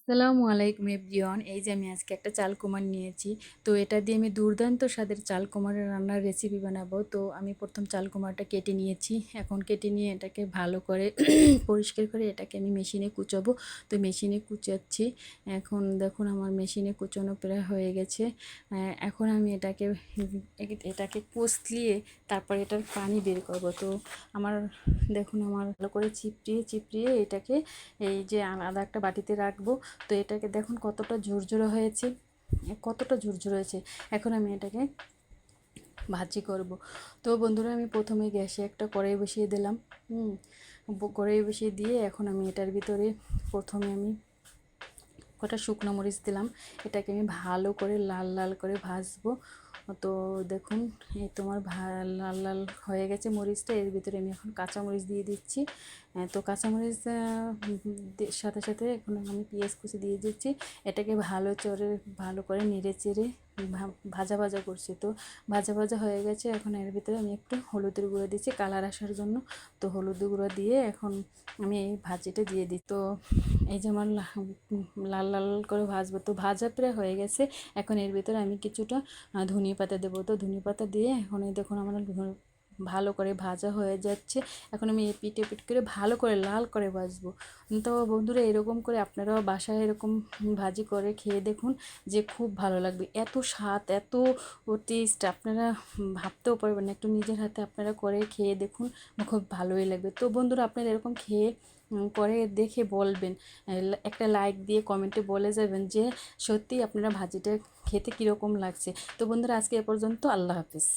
আসসালামু আলাইকুম এভরিওয়ান। এই যে আমি আজকে একটা চাল কুমার নিয়েছি। তো এটা দিয়ে আমি দুর্দান্ত স্বাদের চাল কুমারের রান্নার রেসিপি বানাবো। তো আমি প্রথম চাল কুমারটা কেটে নিয়েছি। এখন কেটে নিয়ে এটাকে ভালো করে পরিষ্কার করে এটাকে আমি মেশিনে কুচাবো। তো মেশিনে কুচাচ্ছি। এখন দেখুন আমার মেশিনে কুচানো প্রায় হয়ে গেছে। এখন আমি এটাকে কষলিয়ে তারপর এটার পানি বের করব। তো আমার দেখুন আমার ভালো করে চিপড়িয়ে চিপড়িয়ে এটাকে এই যে আলাদা একটা বাটিতে রাখবো। তো এটাকে দেখুন কতটা ঝুরঝুরে হয়েছে, কতটা ঝুরঝুরে হয়েছে। এখন আমি এটাকে ভাজি করব। তো বন্ধুরা আমি প্রথমে গ্যাসে একটা কড়াই বসিয়ে দিলাম। কড়াই বসিয়ে দিয়ে এখন আমি এটার ভিতরে প্রথমে আমি কটা শুকনো মরিচ দিলাম। এটাকে আমি ভালো করে লাল লাল করে ভাজবো। তো দেখুন এই তোমার লাল লাল হয়ে গেছে মরিচটা। এর ভিতরে আমি এখন কাঁচামরিচ দিয়ে দিচ্ছি। তো কাঁচামরিচ সাথে সাথে এখন আমি পেঁয়াজ কুচি দিয়ে দিচ্ছি। এটাকে ভালো করে নেড়ে চেড়ে ভাজা ভাজা করছি। তো ভাজা ভাজা হয়ে গেছে। এখন এর ভিতরে আমি একটু হলুদের গুঁড়ো দিচ্ছি কালার আসার জন্য। তো হলুদ গুঁড়ো দিয়ে এখন আমি এই ভাজিটা দিয়ে দিই। তো এই যে আমার লাল লাল করে ভাজবো। তো ভাজা প্রায় হয়ে গেছে। এখন এর ভিতরে আমি কিছুটা ধনিয়া পাতা দেবো। তো ধনিয়া পাতা দিয়ে এখন এই দেখুন আমার ভালো করে ভাজা হয়ে যাচ্ছে। এখন আমি এপিট এপিট করে ভালো করে লাল করে ভাজবো। তো বন্ধুরা এরকম করে আপনারাও বাসায় এরকম ভাজি করে খেয়ে দেখুন, যে খুব ভালো লাগবে। এত স্বাদ, এত টেস্ট আপনারা ভাবতেও পারবেন না। একটু নিজের হাতে আপনারা করে খেয়ে দেখুন, খুব ভালোই লাগবে। তো বন্ধুরা আপনারা এরকম খেয়ে করে দেখে বলবেন, একটা লাইক দিয়ে কমেন্টে বলে যাবেন যে সত্যি আপনারা ভাজিটা খেতে কীরকম লাগছে। তো বন্ধুরা আজকে এ পর্যন্ত। আল্লাহ হাফিজ।